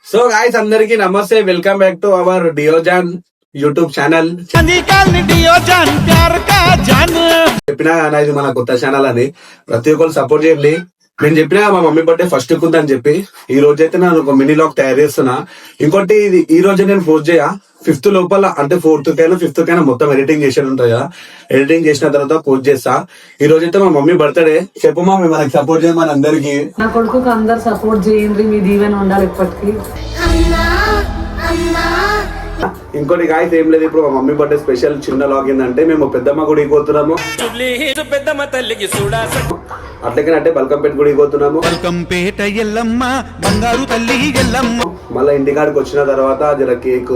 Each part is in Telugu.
సో గాయ్స్ అందరికి నమస్తే, వెల్కమ్ బ్యాక్ టు అవర్ డియోజాన్ యూట్యూబ్ ఛానల్. చెప్పినా కానీ ఇది మన కొత్త ఛానల్ అని ప్రతి ఒక్కరు సపోర్ట్ చేయండి. నేను చెప్పినా మా మమ్మీ బర్త్డే ఫస్ట్ ఉందని చెప్పి ఈ రోజు అయితే నేను ఒక మినీ లాగ్ తయారు చేస్తున్నా. ఇంకోటి ఇది ఈ రోజే నేను పోస్ట్ చేయ 5th లోపల, అంటే 4th కైనా 5th కైనా మొత్తం ఎడిటింగ్ చేసేది ఉంటుంది కదా. ఎడిటింగ్ చేసిన తర్వాత పోస్ట్ చేస్తా. ఈ రోజు అయితే మా మమ్మీ బర్త్డే. చెప్పు మమ్మీ, మనకి సపోర్ట్ చేయమని అందరికి. నా కొడుకు అందరు సపోర్ట్ చేయండి, మీ దీవెన ఉండాలి ఎప్పటికీ. ఇంకోటి గాయస్ ఏం లేదు, ఇప్పుడు మా మమ్మీ బర్త్డే స్పెషల్ చిన్న లాగ్ ఏంటంటే మేము పెద్దమ్మ గుడికి పోతున్నాము. అట్లకేనంటే బల్కంపేట గుడికి పోతున్నాము. మళ్ళీ ఇంటికాడికి వచ్చిన తర్వాత జర కేక్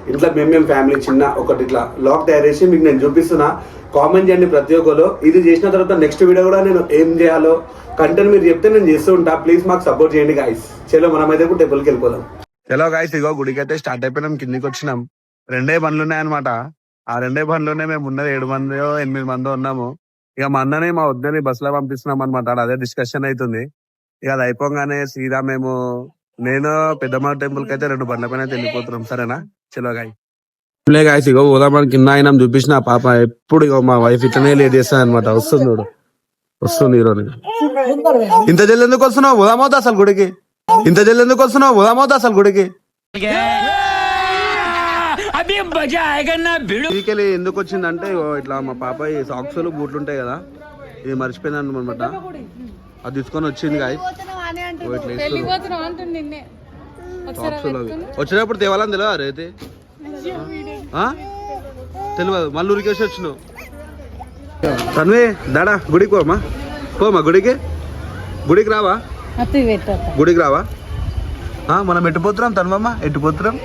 ఇంట్లో మేము ఫ్యామిలీ చిన్న ఒకటి ఇట్లా లాగ్ తయారు చేసి మీకు నేను చూపిస్తున్నా. కామెంట్ చేయండి ప్రతి ఒక్కరు. ఇది చేసిన తర్వాత నెక్స్ట్ వీడియో కూడా నేను ఏం చేయాలో కంటెంట్ మీరు చెప్తే నేను చేస్తూ ఉంటా. ప్లీజ్ మాకు సపోర్ట్ చేయండి గాయస్. చలో మనమైతే ఇప్పుడు టెంపుల్కి వెళ్ళిపోదాం. చలో గాయస్, ఇగో గుడికి అయితే స్టార్ట్ అయిపోయినాం. కిందికి వచ్చినాం. 2 బండ్లు ఉన్నాయన్నమాట. ఆ 2 బండ్లోనే మేము ఉన్నది 7 మందో 8 మందో ఉన్నాము. ఇక మా అన్నని మా వద్దని బస్సులో పంపిస్తున్నాం అనమాట. అదే డిస్కషన్ అవుతుంది. ఇక అది అయిపోగానే సీదా నేను పెద్దమ్మ టెంపుల్ కి అయితే 2 బండ్ల పైన వెళ్ళిపోతున్నాం. సరేనా? చలో గాయస్, ఇగో ఉదామని కింద అయినా చూపించిన పాప ఎప్పుడు ఇగో మా వైఫ్ ఇట్లనే లేట్ చేస్తాను అనమాట. వస్తుంది ఈరోజు. ఇంత జల్ది ఎందుకు వస్తున్నావు? ఉదామవుతా అసలు గుడికి. ఇంత జల్ది ఎందుకు వస్తున్నావు? ఉదామవుతా అసలు గుడికి. వీకెళ్ళి ఎందుకు వచ్చిందంటే ఇట్లా మా పాప సాక్స్ బూట్లు ఉంటాయి కదా, ఇది మర్చిపోయింది అనమాట. అది తీసుకొని వచ్చింది గాయస్. వచ్చినప్పుడు తేవాలని తెలియదు అయితే తెలియదు. మళ్ళీ ఊరికేసి వచ్చినావు. తన్వే దాడా గుడికి పోమా గుడికి రావా? మనం ఎట్టుపోతున్నాం తన్వమ్మ, ఎట్టుపోతున్నాం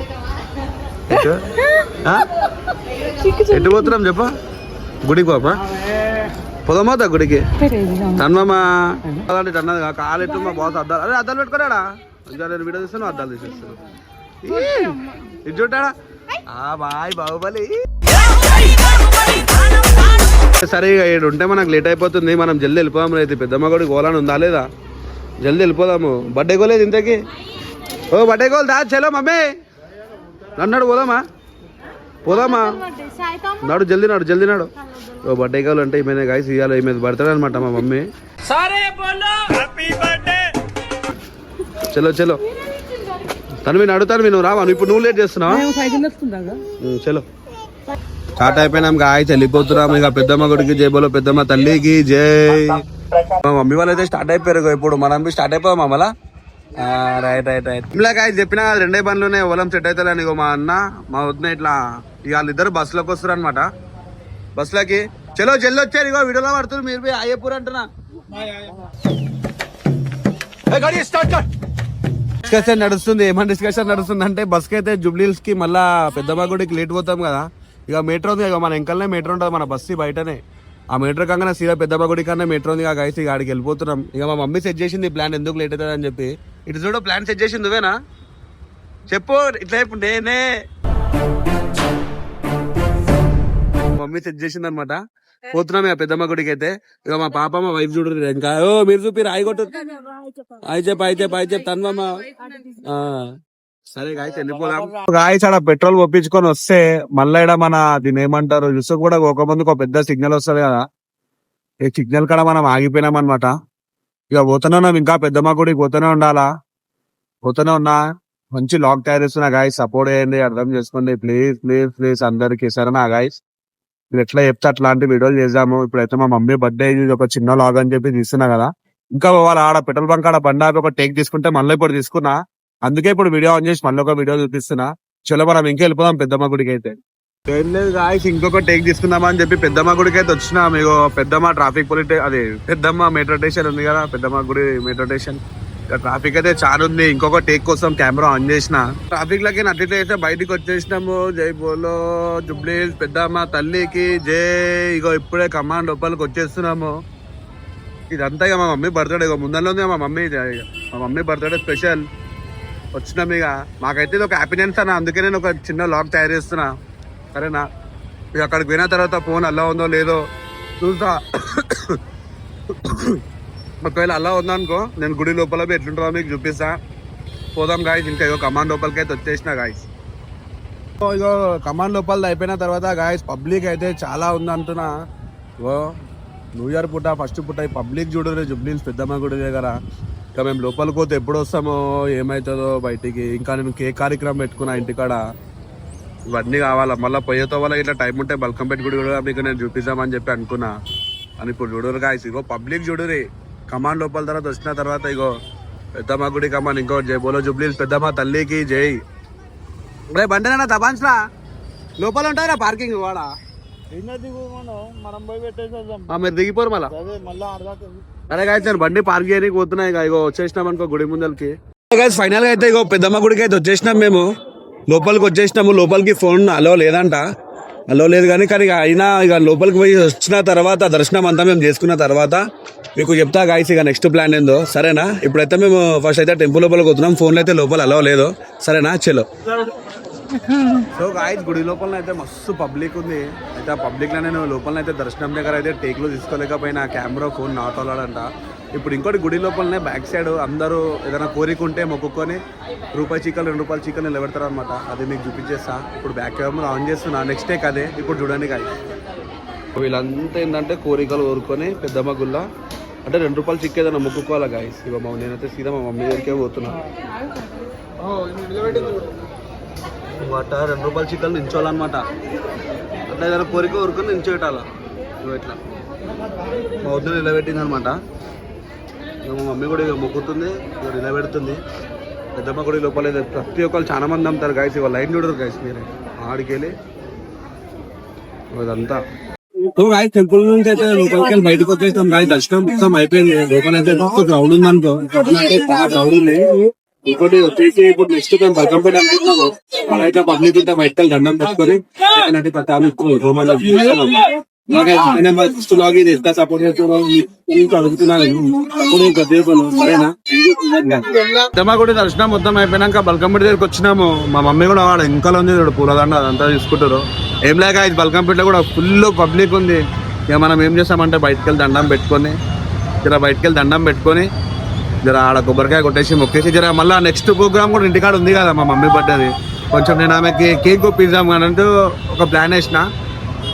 చెప్ప. గుడికి పోదామా గుడికి తన్వమ్మ. అలాంటి అన్నది కాలెట్టు మా బాస్ అద్దాలు. అదే అద్దాలు పెట్టుకున్నాడా? నేను వీడియో తీస్తాను, అద్దాలు తీసేస్తాను. ఇది చూడాడా బాయ్ బాహుబలి. సరే ఇక ఉంటే మనకు లేట్ అయిపోతుంది. మనం జల్దీ వెళ్ళిపోదాం. అయితే పెద్దమ్మ కూడా గోలని ఉందా లేదా? జల్దీ వెళ్ళిపోదాము. బర్త్డే గోలేదు ఇంతకి. ఓ బర్త్డే గోల్ దా. చలో మమ్మీ నన్నాడు పోదామా నాడు జల్దీ నాడు. ఓ బర్త్డే గోల్ అంటే ఈమె గాయస్ ఇవ్వాలి. ఈమె బర్త్డే అనమాట మా మమ్మీ. చలో తను అడుగుతాను. నువ్వు రావా? ఇప్పుడు నువ్వు లేట్ చేస్తున్నావా? చలో స్టార్ట్ అయిపోయినాం గాయస్, వెళ్ళిపోతున్నాం. ఇక పెద్దమ్మ గుడికి జై బోలో పెద్దమ్మ తల్లికి జై. మా మమ్మీ వాళ్ళు అయితే స్టార్ట్ అయిపోయారు. ఇప్పుడు మనం స్టార్ట్ అయిపోయాం మళ్ళా. రైట్ ఇలా గాయస్ చెప్పినా 2 బండ్లోనే ఓలం సెట్ అవుతారని. మా అన్న మా వద్ద ఇట్లా ఇక వాళ్ళిద్దరు బస్సులోకి వస్తారు అనమాట. బస్సులోకి చలో జల్లి వచ్చారు. ఇగో వీడియోలో పడుతుంది. మీరు పోయి అయ్యపూర్ అంటున్నా. డిస్కషన్ నడుస్తుంది. ఏమన్నా డిస్కషన్ నడుస్తుంది అంటే బస్ కి అయితే జూబ్లీహిల్స్ కి మళ్ళా పెద్దమ్మ గుడికి లేట్ పోతాం కదా. ఇక మెట్రో ఉంది. ఇక మన ఎంకల్నే మెట్రో ఉంటుంది. మన బస్సు బయటనే. ఆ మెట్రో కంగానే సీదా పెద్దమ్మ గుడి కన్నా మెట్రో ఉంది. గాయస్ ఇక ఆడికి వెళ్ళిపోతున్నాం. ఇక మా మమ్మీ సెట్ చేసింది ప్లాన్, ఎందుకు లేట్ అవుతుంది అని చెప్పి. ఇటు చూడు ప్లాన్ సెట్ చేసింది నువ్వేనా? చెప్పు. ఇట్లా ఇప్పుడు నేనే మమ్మీ సెట్ చేసింది అనమాట. పోతున్నాం ఇక పెద్దమ్మ గుడికి అయితే. ఇక మా పాప మా వైఫ్ చూడు ఇంకా మీరు చూపి రాయి కొట్టు. అయి చెప్పు తన్వమ్మ. సరే గాయస్ వెళ్ళిపోదాం. గాయస్ ఆడ పెట్రోల్ ఒప్పించుకొని వస్తే మళ్ళీ ఇక్కడ మన దీని ఏమంటారు చూసు కూడా ఒక ముందుకు ఒక పెద్ద సిగ్నల్ వస్తుంది కదా. ఈ సిగ్నల్ కాడ మనం ఆగిపోయినాం అనమాట. ఇక పోతూనే ఉన్నాం. ఇంకా పెద్దమ్మ గుడికి పోతూనే ఉన్నా. మంచి లాగ్ తయారు చేస్తున్నా గాయస్. సపోర్ట్ చేయండి, అర్థం చేసుకోండి ప్లీజ్ అందరికి. సరేనా గాయస్? మీరు ఎట్లా చెప్తే అట్లాంటి వీడియోలు చేద్దాము. ఇప్పుడైతే మా మమ్మీ బర్త్డే ఒక చిన్న లాగ్ అని చెప్పి తీస్తున్నా కదా. ఇంకా వాళ్ళ ఆడ పెట్రోల్ బంక్ ఆడ బండి ఆపి ఒక టేక్ తీసుకుంటే మళ్ళీ ఇప్పుడు తీసుకున్నా. అందుకే ఇప్పుడు వీడియో ఆన్ చేసి మళ్ళీ ఒక వీడియో చూపిస్తున్నా. చలో మనం ఇంకా వెళ్ళిపోదాం పెద్దమ్మ గుడికి అయితే. ఏం లేదు గాయస్, ఇంకొక టేక్ తీసుకుందామా అని చెప్పి పెద్దమ్మ గుడికి అయితే వచ్చినా. మీకు పెద్దమ్మ ట్రాఫిక్ పెద్దమ్మ మెట్రో స్టేషన్ ఉంది కదా, పెద్దమ్మ గుడి మెట్రో స్టేషన్. ట్రాఫిక్ అయితే చాలా ఉంది. ఇంకొక టేక్ కోసం కెమెరా ఆన్ చేసిన. ట్రాఫిక్ లకి అట్లయితే అయితే బయటికి వచ్చేసినాము. జై బోలో జూబ్లీహిల్స్ పెద్దమ్మ తల్లికి జై. ఇగో ఇప్పుడే కమాండ్ లోపలికి వచ్చేస్తున్నాము. ఇదంతా ఇక మా మమ్మీ బర్త్డే. ఇక ముందరలో ఉంది మా మమ్మీ బర్త్డే స్పెషల్. వచ్చినాం. ఇక మాకైతే ఇది ఒక హ్యాపీనెస్ అన్న. అందుకే నేను ఒక చిన్న లాగ్ తయారు చేస్తున్నా. సరేనా? ఇక అక్కడికి పోయిన తర్వాత ఫోన్ అలా ఉందో లేదో చూస్తా. ఒకవేళ అలా ఉందనుకో నేను గుడి లోపల ఎట్లుంటుందో మీకు చూపిస్తా. పోదాం గాయస్. ఇంకా ఇగో కమాండ్ లోపలికి అయితే వచ్చేసిన గాయస్. ఇగో కమాండ్ లోపల అయిపోయిన తర్వాత గాయస్ పబ్లిక్ అయితే చాలా ఉంది అంటున్నా. ఇగో న్యూ ఇయర్ పూట ఫస్ట్ పూట ఈ పబ్లిక్ చూడరు జుబ్లీస్ పెద్దమ్మ గుడి దగ్గర. ఇంకా మేము లోపలికి పోతే ఎప్పుడు వస్తామో ఏమవుతుందో బయటికి. ఇంకా నేను కేక్ కార్యక్రమం పెట్టుకున్నా ఇంటికాడ. ఇవన్నీ కావాలా మళ్ళీ పోయేతో వల్ల ఇట్లా టైం ఉంటే బల్కంపేట గుడి కూడా మీకు నేను చూపిస్తామని చెప్పి అనుకున్నా. అని ఇప్పుడు చూడరు గాయస్. ఇగో పబ్లిక్ చూడరు కమాండ్ లోపల తర్వాత వచ్చిన తర్వాత ఇగో పెద్దమ్మ గుడి కమాండ్. ఇంకో జై బోలో జుబ్లీస్ పెద్దమ్మ తల్లికి జై. రే బండినా తపాన్స్రా లోపల ఉంటారా పార్కింగ్ వాడ మీరు దిగిపోరు మళ్ళా. అరే గాయస్ నేను బండి పార్క్ చేయడానికి పోతున్నాయి. ఇగో వచ్చేసినాం అనుకో గుడి ముందరికి. ఫైనల్ గా అయితే ఇగో పెద్దమ్మ గుడికి అయితే వచ్చేసినాం. మేము లోపలికి వచ్చేసినాము. లోపలికి ఫోన్ అలో లేదంట. అలో లేదు కానీ అయినా ఇక లోపలికి పోయి వచ్చిన తర్వాత దర్శనం అంతా మేము చేసుకున్న తర్వాత మీకు చెప్తా గాయస్ ఇక నెక్స్ట్ ప్లాన్ ఏందో. సరేనా? ఇప్పుడైతే మేము ఫస్ట్ అయితే టెంపుల్ లోపలికి వస్తున్నాం. ఫోన్లో అయితే లోపల అలో లేదు. సరేనా? చలో. సో గాయస్ గుడి లోపల అయితే మస్తు పబ్లిక్ ఉంది. అయితే ఆ పబ్లిక్ లో నేను లోపల అయితే దర్శనం దగ్గర అయితే టేక్లు తీసుకోలేకపోయినా కెమెరా ఫోన్ నాట్ అలౌడ్. ఇప్పుడు ఇంకోటి గుడి లోపలనే బ్యాక్ సైడ్ అందరూ ఏదైనా కోరికుంటే మొక్కుకొని రూపాయి చీకలు 2 రూపాయల చీకలు నిలబెడతారు అనమాట. అది మీకు చూపించేస్తా. ఇప్పుడు బ్యాక్ కెమెరా ఆన్ చేస్తున్నా. నెక్స్ట్ డే అదే. ఇప్పుడు చూడండి గాయస్ వీళ్ళంతా ఏంటంటే కోరికలు కోరుకొని పెద్దమ్మ గుళ్ళ అంటే 2 రూపాయల చిక్క ఏదైనా మొక్కుకోవాలా గాయస్. ఇక నేనైతే సీదా మా మమ్మీ దగ్గరికే పోతున్నా. వాట 2 రూపాయల చిక్కలు నించోవాలన్నమాట. అట్లా ఏదైనా కోరిక కోరుకొని నించోబెట్టాలా. ఇట్లా మా వద్దు నిలబెట్టింది అనమాట. మా మమ్మీ కూడా ఇక మొక్కుతుంది, ఇక నిలబెడుతుంది. పెద్దమ్మ గుడి లోపల ప్రతి ఒక్కరు చాలా మంది అమ్ముతారు గాయస్. ఇవాళ లైన్ చూడరు గాయస్. మీరే ఆడికి వెళ్ళి ఇదంతా టెంపుల్ నుంచి అయితే లోపలికి వెళ్ళి బయటకు వచ్చేస్తాం గాయస్. దర్శనం మొత్తం అయిపోయింది. లోపల అయితే గ్రౌండ్ ఉంది అనుకో. గ్రౌండ్ ఉంది. ఇంకోటి వచ్చేసి ఇప్పుడు నెక్స్ట్ మేము బల్కంపేట అనుకుంటున్నాము. అయితే పబ్లిక్ ఉంటే బయటకు దండం పెట్టుకొని సపోర్ట్ పెద్దమ్మ గుడి దర్శనం మొత్తం అయిపోయినాక బల్కంపేట దగ్గరికి వచ్చినాము. మా మమ్మీ కూడా వాడు ఇంకా ఉంది పూలదండ అదంతా తీసుకుంటారు. ఏం లేక ఇది బల్కంపేటలో కూడా ఫుల్ పబ్లిక్ ఉంది. ఇక మనం ఏం చేస్తామంటే బయటకు వెళ్ళి దండం పెట్టుకొని జర ఆడ కొబ్బరికాయ కొట్టేసి మొక్కేసి జర మళ్ళీ నెక్స్ట్ ప్రోగ్రామ్ కూడా ఇంటికాడ ఉంది కదా మా మమ్మీ బర్త్డేది. కొంచెం నేను ఆమెకి కేక్ పిజ్జాం కానీ అంటూ ఒక ప్లాన్ వేసిన.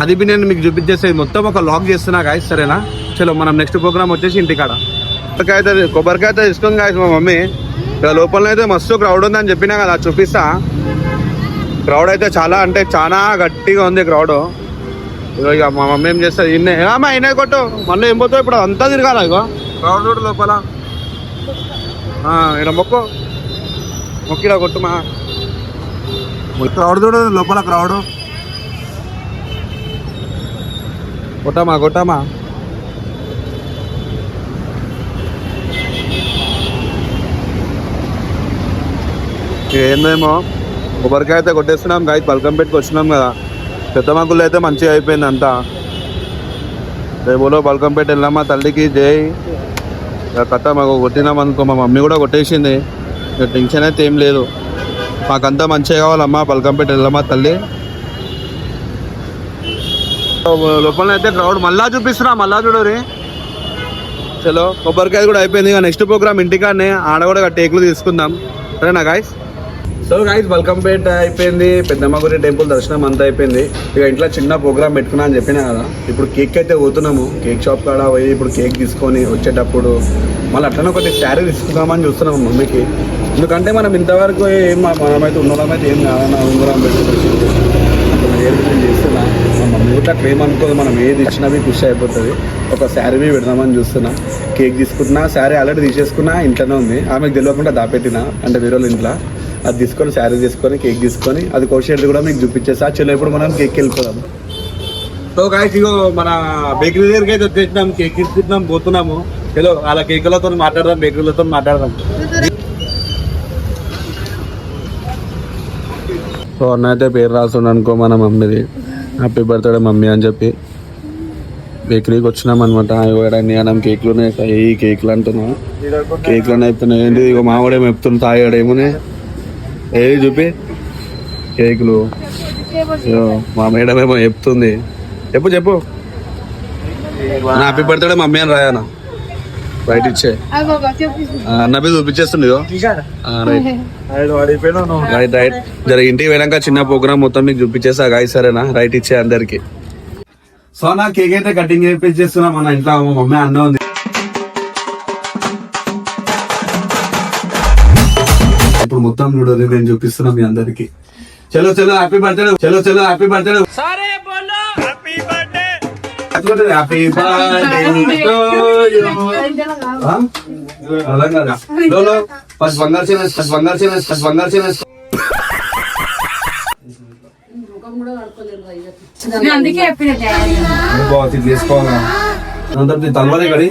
అది నేను మీకు చూపించేసేది మొత్తం ఒక లాగ్ చేస్తున్నా గాయస్. సరేనా? చలో మనం నెక్స్ట్ ప్రోగ్రామ్ వచ్చేసి ఇంటికాడ కొబ్బరికాయ అయితే ఇష్టం గాయస్ మా మమ్మీ. ఇక లోపల అయితే మస్తు క్రౌడ్ ఉందని చెప్పినా కదా చూపిస్తా. క్రౌడ్ అయితే చాలా గట్టిగా ఉంది క్రౌడ్. ఇక మా మమ్మీ ఏం చేస్తుంది ఇన్నే కొట్టు మళ్ళీ ఏం పోతావు ఇప్పుడు అంతా తిరగాల. ఇగో క్రౌడ్ చూడు లోపల. ఇక్కడ మొక్కిలా కొట్టుమా. క్రౌడ్ చూడు లోపల క్రౌడ్. కొట్టమా ఏందేమో కొబ్బరికాయ అయితే కొట్టేస్తున్నాం గాయస్. బల్కంపేటకి వచ్చినాం కదా. పెద్దమ్మ గుళ్ళు అయితే మంచిగా అయిపోయింది అంతా. రేపులో బల్కంపేట వెళ్ళామా తల్లికి జై. కట్ట మాకు కొట్టినాం అనుకో. మా మమ్మీ కూడా కొట్టేసింది. టెన్షన్ అయితే ఏం లేదు. మాకంతా మంచిగా కావాలమ్మా. బల్కంపేట వెళ్ళామా తల్లి. లోపల అయితే క్రౌడ్ మళ్ళా చూపిస్తున్నా. మళ్ళా చూడరి. చలో కొబ్బరికాయ కూడా అయిపోయింది. ఇక నెక్స్ట్ ప్రోగ్రామ్ ఇంటికాడనే. ఆడ కూడా టేకులు తీసుకుందాం. సరేనా గాయస్? సో గాయస్ బల్కంపేట అయిపోయింది. పెద్దమ్మ గుడి టెంపుల్ దర్శనం అంతా అయిపోయింది. ఇక ఇంట్లో చిన్న ప్రోగ్రామ్ పెట్టుకున్నా అని చెప్పినా కదా. ఇప్పుడు కేక్ అయితే పోతున్నాము. కేక్ షాప్ కాడ పోయి ఇప్పుడు కేక్ తీసుకొని వచ్చేటప్పుడు మళ్ళీ అట్లనే ఒకటి శారీ తీసుకుందామని చూస్తున్నాము మమ్మీకి. ఎందుకంటే మనం ఇంతవరకు మనమైతే ఉన్నోళ్ళమైతే ఏం కాదన్నా ఉంగరం పెట్టుకోవచ్చు చేస్తున్నా. మా మమ్మీ కూడా అట్లా ఏమనుకోదు. మనం ఏది ఇచ్చినవి ఖుషి అయిపోతుంది. ఒక శారీ పెడదామని చూస్తున్నా. కేక్ తీసుకుంటున్నా. శారీ ఆల్రెడీ తీసేసుకున్నా. ఇంట్లోనే ఉంది. ఆమెకు తెలియకుండా దాపెట్టినా అంటే వేరే వాళ్ళ ఇంట్లో. అది తీసుకొని శారీ తీసుకొని కేక్ తీసుకొని అది కోసేది కూడా మీకు చూపించేస్తా. చలో ఇప్పుడు మనం కేక్ వెళ్ళిపోదాం. సో గాయస్ ఇగో మన బేకరీ దగ్గరికి అయితే వచ్చేసినాం. కేక్ తీసుకుంటున్నాం పోతున్నాము. చలో అలా కేకులతో మాట్లాడదాం, బేకరీలతో మాట్లాడదాం. సో అన్న అయితే పేరు రాస్తుండ అనుకో మన మమ్మీది. హ్యాపీ బర్త్డే మమ్మీ అని చెప్పి బేకరీకి వచ్చినాం అనమాట. అన్నం కేకులు ఉన్నాయి. ఈ కేకులు అంటున్నాం. కేకులు అయిపోయినాయి. ఏంటి ఇక మావాడేమో చెప్తుంది తాగాడేమోనే. ఏది చూపి కేకులు. మా మేడం ఏమో చెప్తుంది. చెప్పు హ్యాపీ బర్త్డే మమ్మీ అని రాయనా. రైట్ ఇచ్చే అన్నపి చూపించేస్తుండే రైట్ రైట్ జర ఇంటికి పోయినాక చిన్న ప్రోగ్రామ్ మొత్తం మీకు చూపించేసా గాయ సరేనా రైట్ ఇచ్చే అందరికి. సో నా కేక్ అయితే కటింగ్ చేపిస్తున్నాం మన ఇంట్లో మా మమ్మీ అన్న ఉంది. ఇప్పుడు మొత్తం చూడాలి నేను చూపిస్తున్నా మీ అందరికి. చలో చలో హ్యాపీ బర్త్డే, చలో చలో హ్యాపీ బర్త్డే, హ్యాపీ బర్త్డే అలా కదా ఫస్ట్ బంగారు చేయాలి, ఫస్ట్ బంగారు చేయాలి, ఫస్ట్ బంగారు చేయాలి. తీసుకోవాలి తలవారే కడి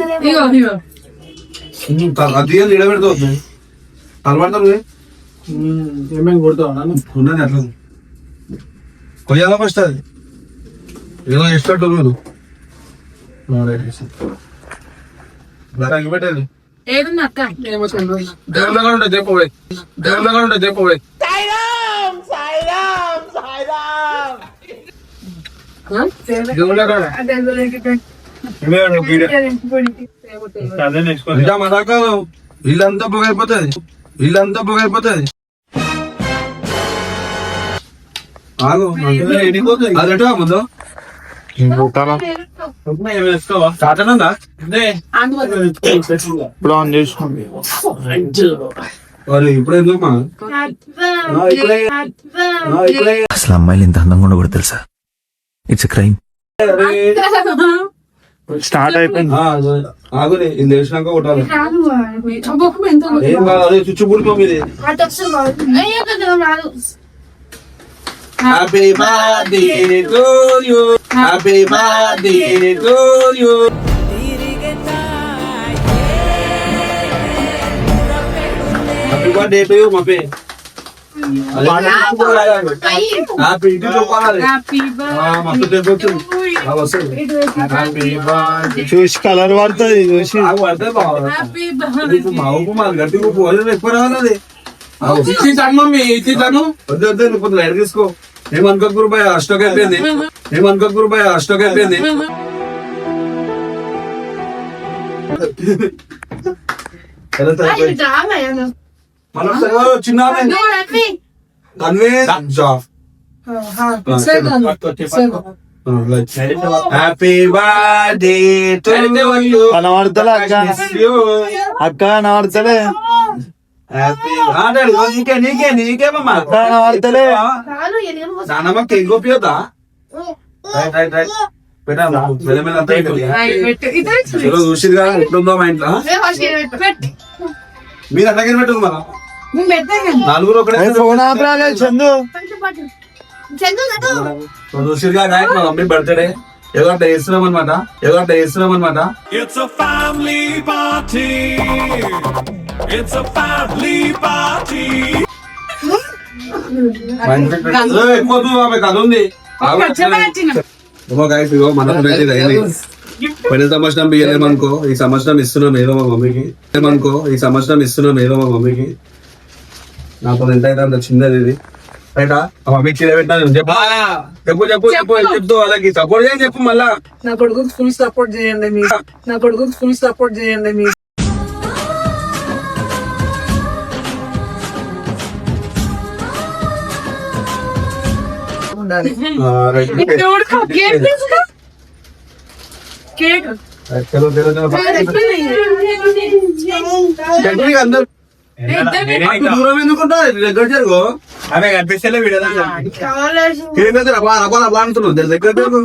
అది నిలబెడతా తలబడతాను ఏమేమి కొడతావు ఉన్నది అట్లా కొయ్యాలా ఫస్ట్ అది ఏదో ఇష్టట్టు మీరు పెట్టేది దేవుళ్ళగా ఉంటాయి చెప్పబోయ్, దేవుళ్ళగా ఉంటాయి చెప్పబోయ్. ఇల్లంతా పొగైపోతుంది, ఇల్లంతా పొగైపోతుంది. ఆగు అదటా ముందు కాటనందా ఇప్పుడు ఎందుకు అసలు అమ్మాయిలు ఇంత అందంగా ఉండకూడదు తెలుసా? It's crime. స్టార్ట్ అయిపోయింది. ఆగుని ఇది వేసినాక కొట్టాలి. ఏం కాదు అదే చుచ్చుపుడుకో మీది. Happy birthday to you, happy birthday to you. Happy birthday to you mummy. Happy ఇటు చెప్పాలి. మస్తు టైప్ వచ్చింది. చూసి కలర్ పడుతుంది, చూసి పడితే బాగుంది. మా ఉప్పు మాది గట్టి ఉప్పు ఎక్కువ రావాలి. మమ్మీ ఇచ్చాను వద్దు వద్దు కొంచెం లైట్ తీసుకో. ఏమనుకోకు రూపాయి స్టాక్ అయిపోయింది, ఏమనుకోకు రూపాయి స్టాక్ అయిపోయింది. చిన్న హ్యాపీ బర్త్డే కనబడతలే అక్క, అక్క కనబడతలే, నీకే నీకే నీకేమమ్మా అక్క కనబడతలే. నానమ్మ కేక్ గోపియోదా చూసింది కదా ఎట్లుందో మా ఇంట్లో. మీరు అట్లాగే పెట్టదు మన నలుగురు ఒకటే ఫోన్ ఆపరాలే చందు. చూసిరుగా మా మమ్మీ బర్త్డే ఏదో అట్లా చేస్తున్నాం అనమాట, ఏదో అట్లా చేస్తున్నాం అనమాట. కథ ఉంది. పైన సంవత్సరం బియ్యలేమనుకో, ఈ సంవత్సరం ఇస్తున్నాం ఏదో మా మమ్మీకి, ఏమనుకో ఈ సంవత్సరం ఇస్తున్నాం ఏదో మా మమ్మీకి. నాకు ఎంత అయితే అంత చిన్నది ఇది రైటా. మమ్మీకి చీర పెట్టినా చెప్పు చెప్పు చెప్పు చెప్పు చెప్తూ వాళ్ళకి సపోర్ట్ చేయండి చెప్పు. మళ్ళా నా కొడుకు ఫుల్ సపోర్ట్ చేయండి మీరు, నా కొడుకు ఫుల్ సపోర్ట్ చేయండి మీరు. దూరం ఎందుకుంటా దగ్గర జరుగు. ఆమె కనిపిస్తలే వీడియో అంటున్నావు దగ్గర జరుగు.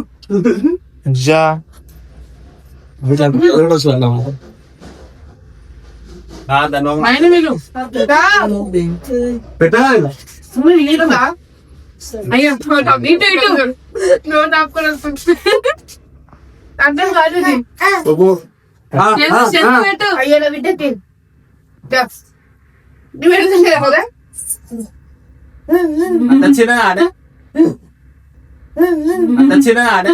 పెట్టాలి అయ్యో ఇటు ఇటు నోట్ ఆపుకోవాలి. అర్థం కాదు అయ్యో బిడ్డకి కదా చిన్న ఆడ చిన్న ఆడ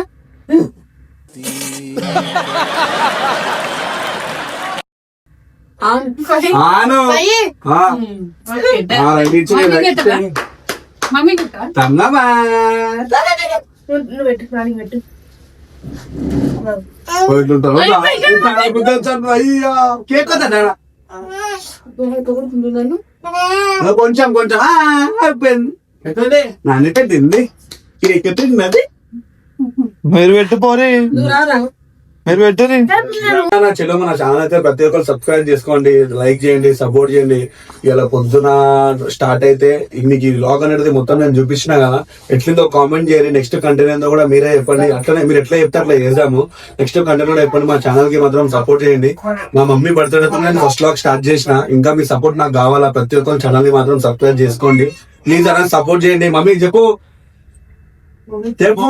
మమ్మీ తమ్మా నువ్వు పెట్టు, పెట్టు. అయ్యా కేక్ వద్దా నన్ను కొంచెం కొంచెం అయిపోయింది నాన్నకే తింది కేక్ తిన్నది మీరు పెట్టిపోరే నువ్వు రారా మీరు పెట్టరి నా చెల్లెమ్మ నా ఛానల్ అయితే ప్రతి ఒక్కరు సబ్స్క్రైబ్ చేసుకోండి, లైక్ చేయండి, సపోర్ట్ చేయండి. ఇలా పొద్దున స్టార్ట్ అయితే నీకు ఈ వ్లాగ్ అనేది మొత్తం నేను చూపించినా కదా, ఎట్లిందో కామెంట్ చేయండి. నెక్స్ట్ కంటెంట్ ఏందో కూడా మీరే చెప్పండి. అట్లనే మీరు ఎట్లా చెప్తే అట్లా చేద్దాము. నెక్స్ట్ కంటెంట్ కూడా చెప్పండి. మా ఛానల్ కి మాత్రం సపోర్ట్ చేయండి. మా మమ్మీ బర్త్డేతో నేను ఫస్ట్ వ్లాగ్ స్టార్ట్ చేసిన. ఇంకా మీ సపోర్ట్ నాకు కావాలా. ప్రతి ఒక్కరు ఛానల్ ని మాత్రం సబ్స్క్రైబ్ చేసుకోండి ప్లీజ్. అలా సపోర్ట్ చేయండి. మమ్మీ చెప్పు చెప్పు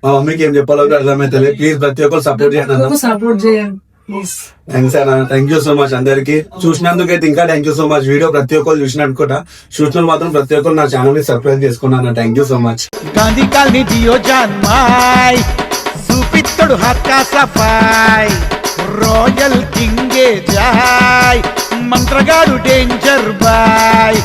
మా మమ్మీకి ఏం చెప్పాలో కూడా అర్థమైతే ప్లీజ్ ప్రతి ఒక్కరు సపోర్ట్ చేయండి అన్న. సపోర్ట్ చేయండి ప్లీజ్. థ్యాంక్స్ అన్న, థ్యాంక్ యూ సో మచ్ అందరికి. చూసినందుకైతే ఇంకా thank you so much. Video ప్రతి ఒక్కరు చూసిన మాత్రం ప్రతి ఒక్కరు నా ఛానల్ ని సబ్స్క్రైబ్ చేసుకున్నాను. Thank you so much. Gandhi colony జియోజాన్ మాయ్ చూపిత్తడు హక్కా సఫాయ్ రాయల్ కింగే జాయ్ మంత్రగాడు డేంజర్ బాయ్.